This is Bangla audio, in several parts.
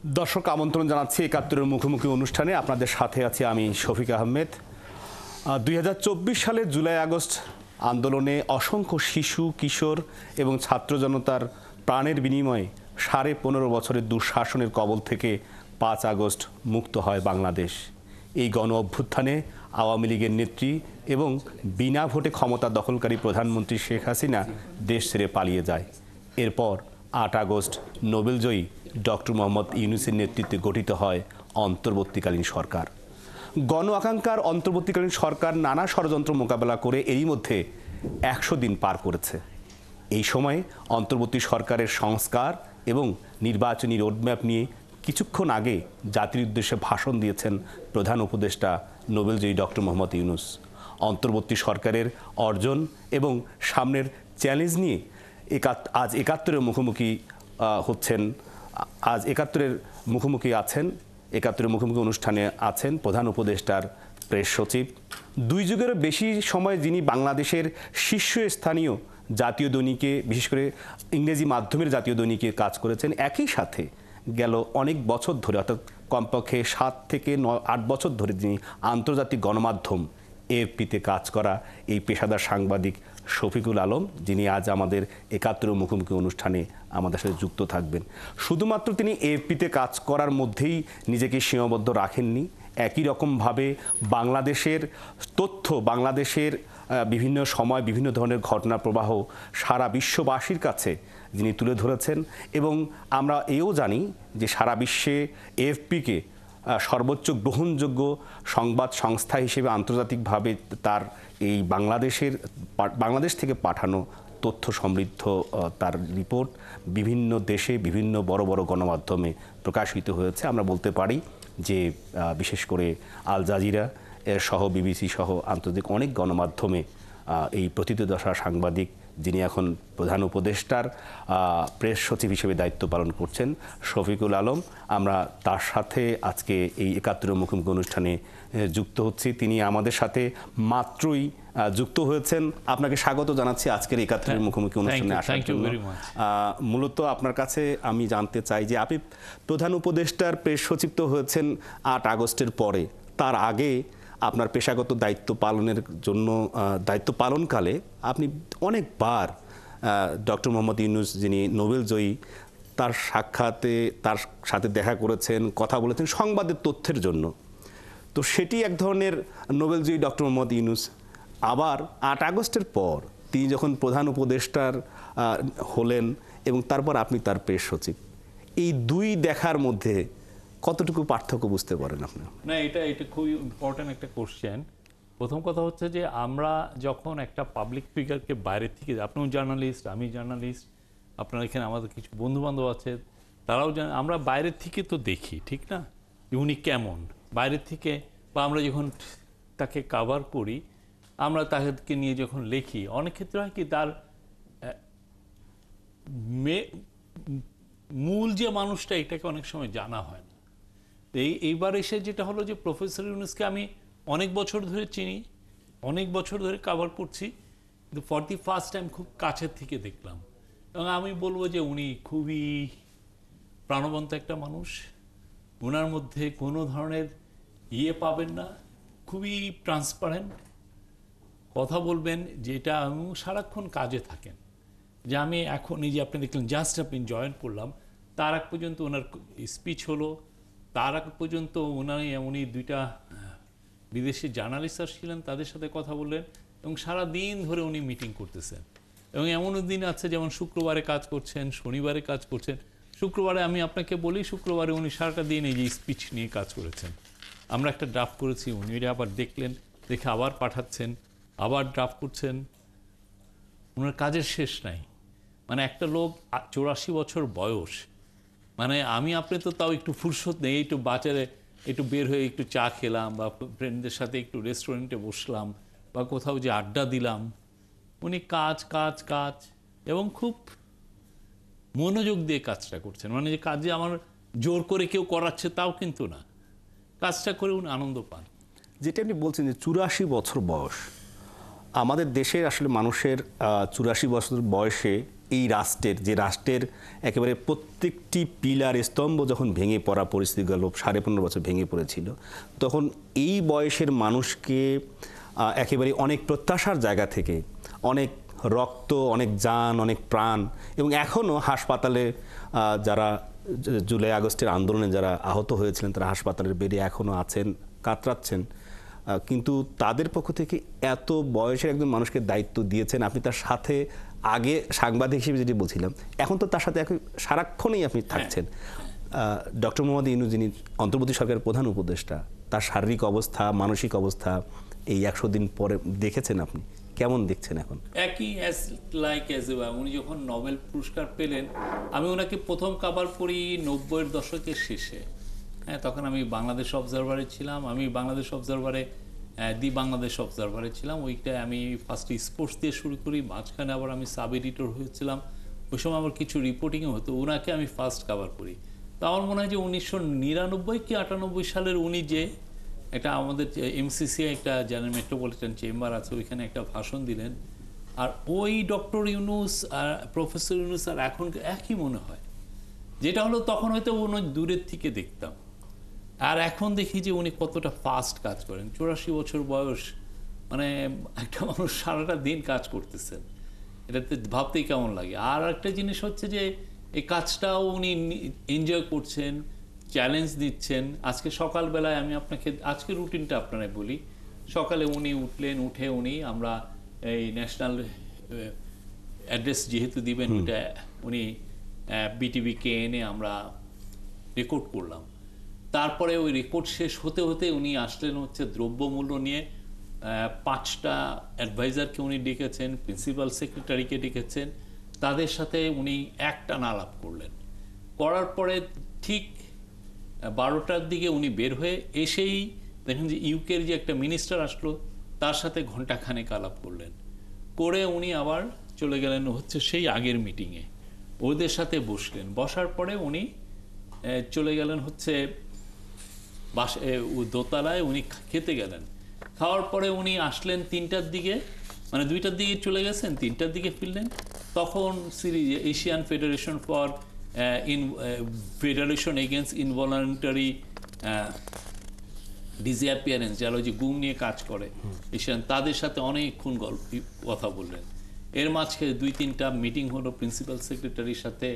দর্শক আমন্ত্রণ জানাচ্ছি ৭১-এর মুখোমুখি অনুষ্ঠানে। আপনাদের সাথে আছি আমি শফিক আহমেদ। ২০২৪ সালের জুলাই আগস্ট আন্দোলনে অসংখ্য শিশু, কিশোর এবং ছাত্র জনতার প্রাণের বিনিময়ে ১৫.৫ বছরের দুঃশাসনের কবল থেকে ৫ আগস্ট মুক্ত হয় বাংলাদেশ। এই গণ অভ্যুত্থানে আওয়ামী লীগের নেত্রী এবং বিনা ভোটে ক্ষমতা দখলকারী প্রধানমন্ত্রী শেখ হাসিনা দেশ ছেড়ে পালিয়ে যায়। এরপর ৮ আগস্ট নোবেলজয়ী ডক্টর মোহাম্মদ ইউনূসের নেতৃত্বে গঠিত হয় অন্তর্বর্তীকালীন সরকার। গণ আকাঙ্ক্ষার অন্তর্বর্তীকালীন সরকার নানা ষড়যন্ত্র মোকাবেলা করে এরই মধ্যে ১০০ দিন পার করেছে। এই সময়ে অন্তর্বর্তী সরকারের সংস্কার এবং নির্বাচনী রোডম্যাপ নিয়ে কিছুক্ষণ আগে জাতির উদ্দেশ্যে ভাষণ দিয়েছেন প্রধান উপদেষ্টা নোবেলজয়ী ডক্টর মোহাম্মদ ইউনূস। অন্তর্বর্তী সরকারের অর্জন এবং সামনের চ্যালেঞ্জ নিয়ে আজ ৭১-এর মুখোমুখি হচ্ছেন। আজ ৭১-এর মুখোমুখি আছেন, ৭১-এর মুখোমুখি অনুষ্ঠানে আছেন প্রধান উপদেষ্টার প্রেস সচিব। ২ যুগেরও বেশি সময় যিনি বাংলাদেশের শীর্ষস্থানীয় জাতীয় দৈনিকে, বিশেষ করে ইংরেজি মাধ্যমের জাতীয় দৈনিকে কাজ করেছেন, একই সাথে গেল অনেক বছর ধরে, অর্থাৎ কমপক্ষে ৭ থেকে ৮ বছর ধরে যিনি আন্তর্জাতিক গণমাধ্যম এএফপিতে কাজ করা এই পেশাদার সাংবাদিক শফিকুল আলম, যিনি আজ আমাদের ৭১-এর মুখোমুখি অনুষ্ঠানে আমাদের সাথে যুক্ত থাকবেন। শুধুমাত্র তিনি এএফপিতে কাজ করার মধ্যেই নিজেকে সীমাবদ্ধ রাখেননি, একই রকমভাবে বাংলাদেশের তথ্য, বাংলাদেশের বিভিন্ন সময় বিভিন্ন ধরনের ঘটনা প্রবাহ সারা বিশ্ববাসীর কাছে যিনি তুলে ধরেছেন। এবং আমরা এও জানি যে সারা বিশ্বে এএফপিকে সর্বোচ্চ গ্রহণযোগ্য সংবাদ সংস্থা হিসেবে আন্তর্জাতিকভাবে তার এই বাংলাদেশ থেকে পাঠানো তথ্য সমৃদ্ধ তার রিপোর্ট বিভিন্ন দেশে বিভিন্ন বড় বড় গণমাধ্যমে প্রকাশিত হয়েছে। আমরা বলতে পারি যে বিশেষ করে আল জাজিরা সহ বিবিসি সহ আন্তর্জাতিক অনেক গণমাধ্যমে এই প্রথিতযশা সাংবাদিক, যিনি এখন প্রধান উপদেষ্টার প্রেস সচিব হিসেবে দায়িত্ব পালন করছেন, শফিকুল আলম, আমরা তার সাথে আজকে এই ৭১-এর মুখোমুখি অনুষ্ঠানে যুক্ত হচ্ছি। তিনি আমাদের সাথে মাত্রই যুক্ত হয়েছেন। আপনাকে স্বাগত জানাচ্ছি আজকের ৭১-এর মুখোমুখি অনুষ্ঠানে আসার জন্য। মূলত আপনার কাছে আমি জানতে চাই যে আপনি প্রধান উপদেষ্টার প্রেস সচিব তো হয়েছেন ৮ আগস্টের পরে, তার আগে আপনার পেশাগত দায়িত্ব পালনের জন্য দায়িত্ব পালনকালে আপনি অনেকবার ডক্টর মোহাম্মদ ইউনূস, যিনি নোবেলজয়ী, তার সাক্ষাতে তার সাথে দেখা করেছেন, কথা বলেছেন সংবাদের তথ্যের জন্য। তো সেটি এক ধরনের নোবেলজয়ী ডক্টর মোহাম্মদ ইউনূস। আবার ৮ আগস্টের পর তিনি যখন প্রধান উপদেষ্টার হলেন এবং তারপর আপনি তার প্রেস সচিব, এই দুই দেখার মধ্যে কতটুকু পার্থক্য বুঝতে পারেন আপনি? না, এটা খুবই ইম্পর্ট্যান্ট একটা কোশ্চেন। প্রথম কথা হচ্ছে যে আমরা যখন একটা পাবলিক ফিগারকে বাইরে থেকে, আপনিও জার্নালিস্ট, আমি জার্নালিস্ট, আপনার এখানে আমাদের কিছু বন্ধুবান্ধব আছে, তারাও জানেন, আমরা বাইরের থেকে তো দেখি, ঠিক না, উনি কেমন বাইরের থেকে, বা আমরা যখন তাকে কাভার করি, আমরা তাকে নিয়ে যখন লিখি, অনেক ক্ষেত্রে হয় কি তার মূল যে মানুষটা, এটাকে অনেক সময় জানা হয় না। এইবার এসে যেটা হলো যে প্রফেসর ইউনূসকে আমি অনেক বছর ধরে চিনি, অনেক বছর ধরে কাভার করছি, কিন্তু ফর দি ফার্স্ট টাইম খুব কাছের থেকে দেখলাম। এবং আমি বলবো যে উনি খুবই প্রাণবন্ত একটা মানুষ, ওনার মধ্যে কোনো ধরনের পাবেন না, খুবই ট্রান্সপারেন্ট কথা বলবেন, যেটা সারাক্ষণ কাজে থাকেন। যে আমি এখন এই যে আপনি দেখলেন জাস্ট আপনি জয়েন করলাম, তার আগ পর্যন্ত ওনার স্পিচ হলো, তার আগ পর্যন্ত উনি 2টা বিদেশি জার্নালিস্ট আসছিলেন, তাদের সাথে কথা বললেন, এবং সারা দিন ধরে উনি মিটিং করতেছেন। এবং এমনও দিন আছে যেমন শুক্রবারে কাজ করছেন, শনিবারে কাজ করছেন। শুক্রবারে আমি আপনাকে বলি, শুক্রবারে উনি সারাটা দিন এই যে স্পিচ নিয়ে কাজ করেছেন। আমরা একটা ড্রাফট করেছি, উনি এটা আবার দেখলেন, দেখে আবার পাঠাচ্ছেন, আবার ড্রাফট করছেন। ওনার কাজের শেষ নাই। মানে একটা লোক 84 বছর বয়স, মানে আমি আপনি তো তাও একটু ফুরসত নেই, একটু বাজারে একটু বের হয়ে একটু চা খেলাম, বা ফ্রেন্ডদের সাথে একটু রেস্টুরেন্টে বসলাম, বা কোথাও যে আড্ডা দিলাম, উনি কাজ কাজ কাজ এবং খুব মনোযোগ দিয়ে কাজটা করছেন। মানে যে কাজে আমার জোর করে কেউ করাচ্ছে তাও কিন্তু না, কাজটা করে উনি আনন্দ পান। যেটা আপনি বলছেন যে 84 বছর বয়স, আমাদের দেশের আসলে মানুষের 84 বছর বয়সে এই রাষ্ট্রের, যে রাষ্ট্রের একেবারে প্রত্যেকটি পিলার স্তম্ভ যখন ভেঙে পড়া পরিস্থিতি গেল, 15.5 বছর ভেঙে পড়েছিল, তখন এই বয়সের মানুষকে একেবারে অনেক প্রত্যাশার জায়গা থেকে অনেক রক্ত, অনেক জান, অনেক প্রাণ, এবং এখনও হাসপাতালে যারা জুলাই আগস্টের আন্দোলনে যারা আহত হয়েছিলেন তারা হাসপাতালের বেডে এখনও আছেন, কাতরাচ্ছেন, কিন্তু তাদের পক্ষ থেকে এত বয়সের একজন মানুষকে দায়িত্ব দিয়েছেন, আপনি তার সাথে আগে সাংবাদিক হিসেবে যেটি বলছিলাম, এখন তো তার সাথে সারাক্ষণই আপনি থাকছেন। ডক্টর মোহাম্মদ ইউনূস, যিনি অন্তর্বর্তী সরকারের প্রধান উপদেষ্টা, তার শারীরিক অবস্থা, মানসিক অবস্থা এই 100 দিন পরে দেখেছেন আপনি, কেমন দেখছেন এখন? একই উনি যখন নোবেল পুরস্কার পেলেন, আমি ওনাকে প্রথম কাবার পড়ি 90-এর দশকের শেষে। হ্যাঁ, তখন আমি বাংলাদেশ অবজারভারে ছিলাম। আমি বাংলাদেশ অবজারভারে দি বাংলাদেশ অবজারভারে ছিলাম। ওইটায় আমি ফার্স্টে স্পোর্টস দিয়ে শুরু করি, মাঝখানে আবার আমি সাব এডিটর হয়েছিলাম। ওই সময় আমার কিছু রিপোর্টিংও হতো, ওনাকে আমি ফার্স্ট কাভার করি। তো আমার মনে হয় যে 1999 কি 98 সালের উনি যে একটা আমাদের এমসিসি একটা জেনারেল মেট্রোপলিটন চেম্বার আছে, ওইখানে একটা ভাষণ দিলেন, আর ওই ডক্টর ইউনূস আর প্রফেসর ইউনূস আর এখন একই মনে হয়। যেটা হলো তখন হয়তো উনি দূরের থেকে দেখতাম, আর এখন দেখি যে উনি কতটা ফাস্ট কাজ করেন। 84 বছর বয়স, মানে একটা মানুষ সারাটা দিন কাজ করতেছেন, এটাতে ভাবতেই কেমন লাগে। আর একটা জিনিস হচ্ছে যে এই কাজটাও উনি এনজয় করছেন, চ্যালেঞ্জ দিচ্ছেন। আজকে সকালবেলায় আমি আপনাকে আজকে রুটিনটা আপনারা বলি। সকালে উনি উঠলেন, উঠে উনি আমরা এই ন্যাশনাল অ্যাড্রেস যেহেতু দিবেন, ওইটা উনি বিটিভিকে এনে আমরা রেকর্ড করলাম। তারপরে ওই রেকর্ড শেষ হতে হতে উনি আসলেন হচ্ছে দ্রব্যমূল্য নিয়ে। 5টা অ্যাডভাইজারকে উনি ডেকেছেন, প্রিন্সিপাল সেক্রেটারিকে ডেকেছেন, তাদের সাথে উনি একটানা আলাপ করলেন। করার পরে ঠিক 12টার দিকে উনি বের হয়ে এসেই দেখেন যে ইউকের যে একটা মিনিস্টার আসলো, তার সাথে ঘণ্টাখানেক আলাপ করলেন। করে উনি আবার চলে গেলেন হচ্ছে সেই আগের মিটিংয়ে, ওদের সাথে বসলেন। বসার পরে উনি চলে গেলেন হচ্ছে দোতলায়, উনি খেতে গেলেন। খাওয়ার পরে উনি আসলেন 3টার দিকে, মানে 2টার দিকে চলে গেছেন, 3টার দিকে ফিরলেন। তখন series Asian federation for federation against involuntary disappearance, যারা ওই যে গুম নিয়ে কাজ করে এশিয়ান, তাদের সাথে অনেকক্ষণ কথা বললেন। এর মাঝখানে 2-3টা মিটিং হলো প্রিন্সিপাল সেক্রেটারির সাথে।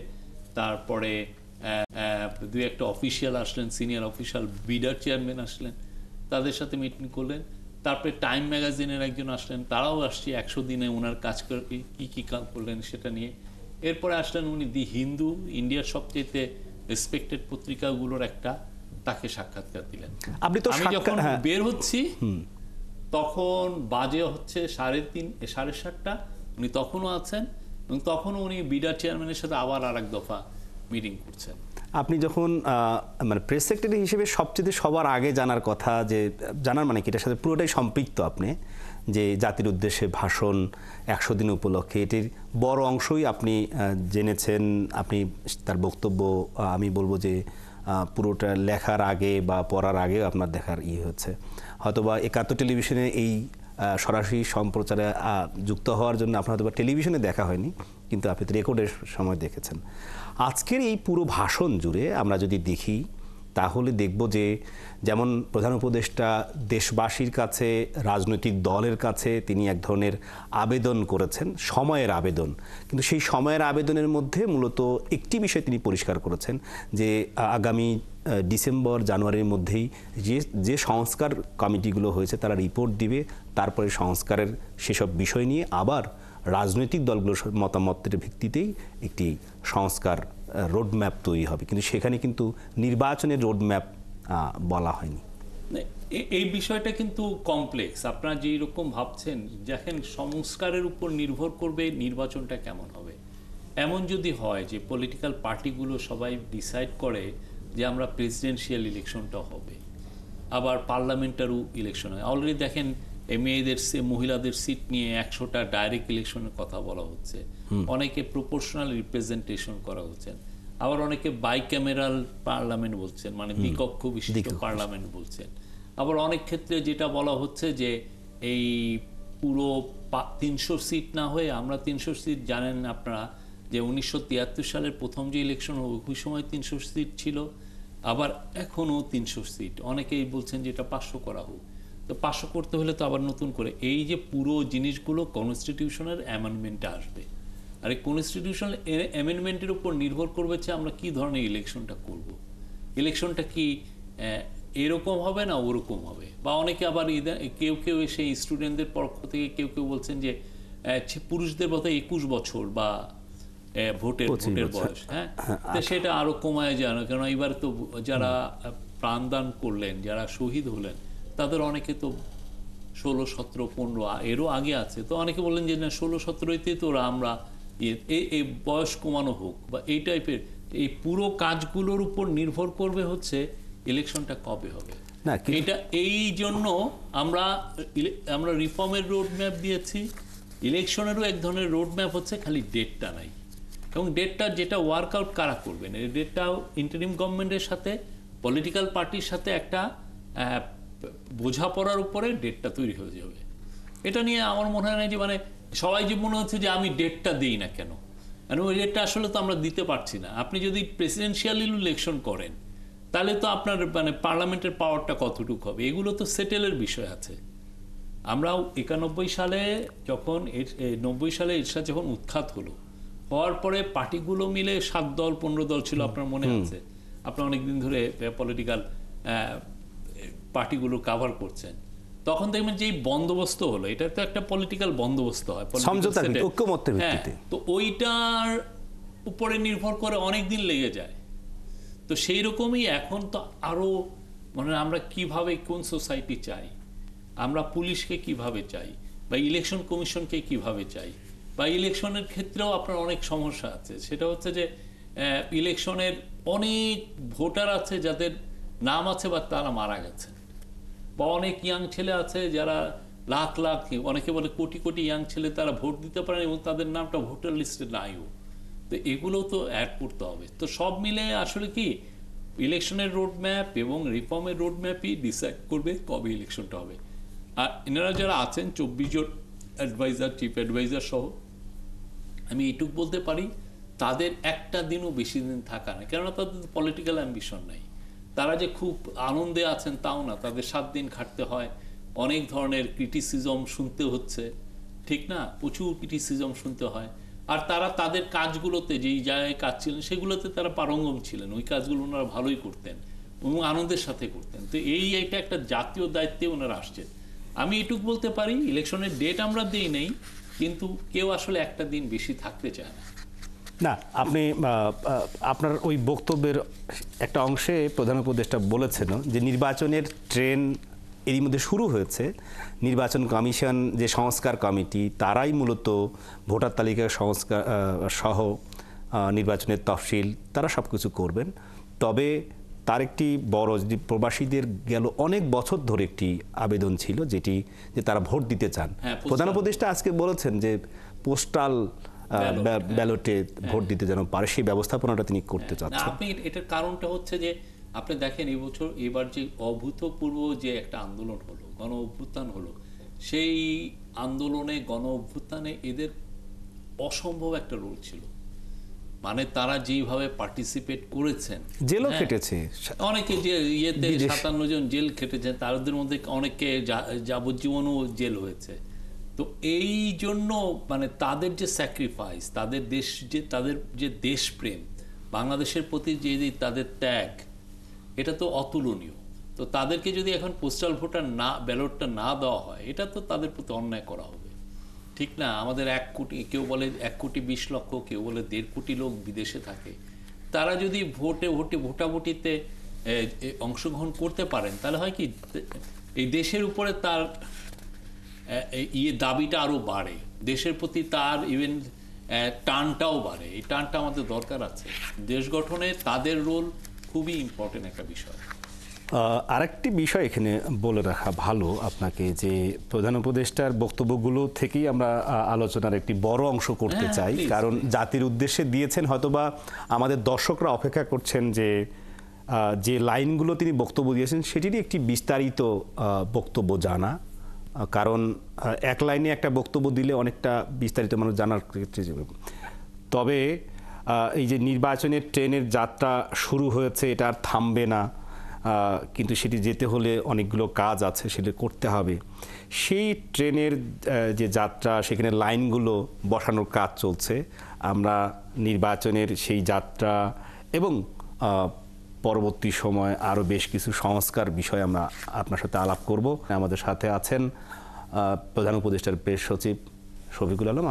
তারপরে 2-একটা অফিসিয়াল আসলেন, সিনিয়র অফিসিয়াল, বিডার চেয়ারম্যান আসলেন, তাদের সাথে মিটিং করলেন। তারপরে টাইম ম্যাগাজিনের একজন আসলেন, তারাও আসছে 100 দিনে ওনার কাজ কী কী কাজ করলেন সেটা নিয়ে। এরপরে আসলেন উনি দি হিন্দু, ইন্ডিয়ার সবচেয়ে রেসপেক্টেড পত্রিকাগুলোর একটা, তাকে সাক্ষাৎকার দিলেন। আপনি তো আমি যখন বের হচ্ছি তখন বাজে হচ্ছে 3:30 7:30, উনি তখনও আছেন, এবং তখনও উনি বিডার চেয়ারম্যানের সাথে আবার আরেক দফা মিটিং করছেন। আপনি যখন মানে প্রেস সেক্রেটারি হিসেবে সবচেয়ে সবার আগে জানার কথা, যে জানার মানে কি এটার সাথে পুরোটাই সম্পৃক্ত আপনি, যে জাতির উদ্দেশ্যে ভাষণ 100 দিন উপলক্ষে, এটির বড় অংশই আপনি জেনেছেন। আপনি তার বক্তব্য, আমি বলবো যে পুরোটা লেখার আগে বা পড়ার আগে আপনার দেখার হচ্ছে, হয়তোবা 71 টেলিভিশনে এই সরাসরি সম্প্রচারে যুক্ত হওয়ার জন্য আপনার হয়তো টেলিভিশনে দেখা হয়নি, কিন্তু আপনি তো রেকর্ডের সময় দেখেছেন। আজকের এই পুরো ভাষণ জুড়ে আমরা যদি দেখি তাহলে দেখব যে যেমন প্রধান উপদেষ্টা দেশবাসীর কাছে, রাজনৈতিক দলের কাছে তিনি এক ধরনের আবেদন করেছেন, সময়ের আবেদন। কিন্তু সেই সময়ের আবেদনের মধ্যে মূলত একটি বিষয় তিনি পরিষ্কার করেছেন, যে আগামী ডিসেম্বর জানুয়ারির মধ্যেই যে সংস্কার কমিটিগুলো হয়েছে তারা রিপোর্ট দিবে, তারপরে সংস্কারের সেসব বিষয় নিয়ে আবার রাজনৈতিক দলগুলোর মতামতের ভিত্তিতেই একটি সংস্কার রোডম্যাপ তৈরি হবে। কিন্তু সেখানে কিন্তু নির্বাচনের রোডম্যাপ বলা হয়নি। এই বিষয়টা কিন্তু কমপ্লেক্স। আপনারা যেই রকম ভাবছেন, দেখেন সংস্কারের উপর নির্ভর করবে নির্বাচনটা কেমন হবে। এমন যদি হয় যে পলিটিক্যাল পার্টিগুলো সবাই ডিসাইড করে যে আমরা প্রেসিডেন্সিয়াল ইলেকশনটা হবে, আবার পার্লামেন্টারও ইলেকশন হয়। অলরেডি দেখেন মেয়েদের মহিলাদের সিট নিয়ে 100টা ডাইরেক্ট ইলেকশনের কথা বলা হচ্ছে, অনেকে প্রপোর্শনাল রিপ্রেজেন্টেশন করা হচ্ছে, আবার অনেকে বাইক্যামেরাল পার্লামেন্ট বলছেন, মানে দ্বিকক্ষ বিশিষ্ট পার্লামেন্ট বলছেন। আবার অনেক ক্ষেত্রে যেটা বলা হচ্ছে যে এই পুরো 300 সিট না হয়ে আমরা 300 সিট, জানেন আপনারা যে 1973 সালের প্রথম যে ইলেকশন ওই সময় 300 সিট ছিল, আবার এখনও 300 সিট। অনেকেই বলছেন যে এটা 500 করা হোক। তো 500 করতে হলে তো আবার নতুন করে এই যে পুরো জিনিসগুলো কনস্টিটিউশনের অ্যামেন্ডমেন্টে আসবে। আর এই কনস্টিটিউশনাল অ্যামেন্ডমেন্টের উপর নির্ভর করবে যে আমরা কি ধরনের ইলেকশনটা করব। ইলেকশনটা কি এরকম হবে না ওরকম হবে, বা অনেকে আবার কেউ কেউ এসে স্টুডেন্টদের পক্ষ থেকে কেউ কেউ বলছেন যে পুরুষদের মতো 21 বছর বা ভোটের বয়স, হ্যাঁ, তো সেটা আরো কমায় যায় না। কারণ এবার তো যারা প্রাণদান করলেন, যারা শহীদ হলেন, তাদের অনেকে তো 16, 17, 15 এরও আগে আছে। তো অনেকে বললেন যে না 16, 17তেই তো আমরা এই বয়স কমানো হোক বা এই টাইপের। এই পুরো কাজগুলোর উপর নির্ভর করবে হচ্ছে ইলেকশনটা কবে হবে। না, এটা এই জন্য আমরা রিফর্মের রোড ম্যাপ দিয়েছি, ইলেকশনেরও এক ধরনের রোড ম্যাপ হচ্ছে, খালি ডেটটা নাই। এবং ডেটটা যেটা ওয়ার্কআউট কারা করবেন, এই ডেটটাও ইন্টারিম গভর্নমেন্টের সাথে পলিটিক্যাল পার্টির সাথে একটা বোঝাপড়ার উপরে ডেটটা তৈরি হয়ে যাবে। এটা নিয়ে আমার মনে হয় না যে মানে সবাই যে মনে হচ্ছে যে আমি ডেটটা দিই না কেন, কারণ ওই ডেটটা আসলে তো আমরা দিতে পারছি না। আপনি যদি প্রেসিডেন্সিয়াল ইলেকশন করেন তাহলে তো আপনার মানে পার্লামেন্টের পাওয়ারটা কতটুকু হবে, এগুলো তো সেটেলের বিষয় আছে। আমরাও 91 সালে যখন 90 সালে এরশাদ যখন উৎখাত হওয়ার পরে পার্টিগুলো মিলে 7 দল 15 দল ছিল, আপনার মনে আছে? আপনার অনেকদিন ধরে পলিটিক্যাল পার্টিগুলো কাভার করছেন। তখন দেখবেন যে এই বন্দোবস্ত হলো, এটা তো একটা পলিটিক্যাল বন্দোবস্ত হয়, ঐক্যমত্যের ভিত্তিতে। তো ওইটার উপরে নির্ভর করে অনেক দিন লেগে যায়। তো সেই রকমই এখন তো আরো মানে আমরা কিভাবে কোন সোসাইটি চাই, আমরা পুলিশকে কিভাবে চাই, বা ইলেকশন কমিশনকে কিভাবে চাই, বা ইলেকশনের ক্ষেত্রেও আপনার অনেক সমস্যা আছে। সেটা হচ্ছে যে ইলেকশনের অনেক ভোটার আছে যাদের নাম আছে বা তারা মারা গেছেন, বা অনেক ইয়াং ছেলে আছে যারা লাখ লাখ, অনেকে বলে কোটি কোটি ইয়াং ছেলে তারা ভোট দিতে পারেন এবং তাদের নামটা ভোটার লিস্টে নাইও। তো এগুলো তো অ্যাড করতে হবে। তো সব মিলে আসলে কি ইলেকশনের রোড ম্যাপ এবং রিফর্মের রোড ম্যাপই ডিসাইড করবে কবে ইলেকশনটা হবে। আর এনারা যারা আছেন 24 জন অ্যাডভাইজার, চিফ অ্যাডভাইজার সহ, আমি এইটুকু বলতে পারি তাদের একটা দিনও বেশি দিন থাকা না, কেননা তাদের পলিটিক্যাল অ্যাম্বিশন নাই। তারা যে খুব আনন্দে আছেন তাও না, তাদের 7 দিন খাটতে হয়, অনেক ধরনের ক্রিটিসিজম শুনতে হচ্ছে, ঠিক না? প্রচুর ক্রিটিসিজম শুনতে হয়। আর তারা তাদের কাজগুলোতে যেই জায়গায় কাজ ছিলেন সেগুলোতে তারা পারঙ্গম ছিলেন, ওই কাজগুলো ওনারা ভালোই করতেন এবং আনন্দের সাথে করতেন। তো এইটা একটা জাতীয় দায়িত্বে ওনারা আসছেন। আমি এটুকু বলতে পারি ইলেকশনের ডেট আমরা দিই নেই, কিন্তু কেউ আসলে একটা দিন বেশি থাকতে চায় না। না, আপনি আপনার ওই বক্তব্যের একটা অংশে প্রধান উপদেষ্টা বলেছেন যে নির্বাচনের ট্রেন এরই মধ্যে শুরু হয়েছে। নির্বাচন কমিশন যে সংস্কার কমিটি, তারাই মূলত ভোটার তালিকা সংস্কার সহ নির্বাচনের তফসিল তারা সব কিছু করবেন। তবে তার একটি বড় যে প্রবাসীদের গেল অনেক বছর ধরে একটি আবেদন ছিল যেটি যে তারা ভোট দিতে চান। প্রধান উপদেষ্টা আজকে বলেছেন যে পোস্টাল ব্যালটে ভোট দিতে যেন পারে, সেই ব্যবস্থাপনাটা তিনি করতে চাচ্ছেন। আপনি এটার কারণটা হচ্ছে যে আপনি দেখেন এবার যে অভূতপূর্ব যে একটা আন্দোলন হলো, গণ অভ্যুত্থান হলো, সেই আন্দোলনে গণ অভ্যুত্থানে এদের অসম্ভব একটা রোল ছিল। মানে তারা যেভাবে পার্টিসিপেট করেছেন, জেলও খেটেছে অনেকে, যে ইয়েতে 57 জন জেল খেটেছেন, তাদের মধ্যে অনেকে যাবজ্জীবনও জেল হয়েছে। তো এই জন্য মানে তাদের যে স্যাক্রিফাইস, তাদের যে দেশপ্রেম, বাংলাদেশের প্রতি যে তাদের ত্যাগ, এটা তো অতুলনীয়। তো তাদেরকে যদি এখন পোস্টাল ভোটার ব্যালটটা না দেওয়া হয়, এটা তো তাদের প্রতি অন্যায় করা হবে, ঠিক না? আমাদের 1 কোটি, কেউ বলে 1 কোটি 20 লক্ষ, কেউ বলে 1.5 কোটি লোক বিদেশে থাকে। তারা যদি ভোটাভুটিতে অংশগ্রহণ করতে পারেন, তাহলে হয় কি এই দেশের উপরে তার দাবিটা আরো বাড়ে, দেশের প্রতি তার ইভেন টানটাও বাড়ে। এই টানটা আমাদের দরকার আছে। দেশ গঠনে তাদের রোল খুবই ইম্পর্টেন্ট একটা বিষয়। আরেকটি বিষয় এখানে বলে রাখা ভালো আপনাকে, যে প্রধান উপদেষ্টার বক্তব্যগুলো থেকেই আমরা আলোচনার একটি বড় অংশ করতে চাই, কারণ জাতির উদ্দেশ্যে দিয়েছেন। হয়তোবা আমাদের দর্শকরা অপেক্ষা করছেন যে লাইনগুলো তিনি বক্তব্য দিয়েছেন সেটিরই একটি বিস্তারিত বক্তব্য জানা, কারণ এক লাইনে একটা বক্তব্য দিলে অনেকটা বিস্তারিত মানুষ জানার ক্ষেত্রে তবে এই যে নির্বাচনের ট্রেনের যাত্রা শুরু হয়েছে, এটা আর থামবে না, কিন্তু সেটি যেতে হলে অনেকগুলো কাজ আছে, সেটা করতে হবে। সেই ট্রেনের যে যাত্রা, সেখানে লাইনগুলো বসানোর কাজ চলছে। আমরা নির্বাচনের সেই যাত্রা এবং পরবর্তী সময় আরও বেশ কিছু সংস্কার বিষয়ে আমরা আপনার সাথে আলাপ করব। আমাদের সাথে আছেন প্রধান উপদেষ্টার প্রেস সচিব শফিকুল আলম।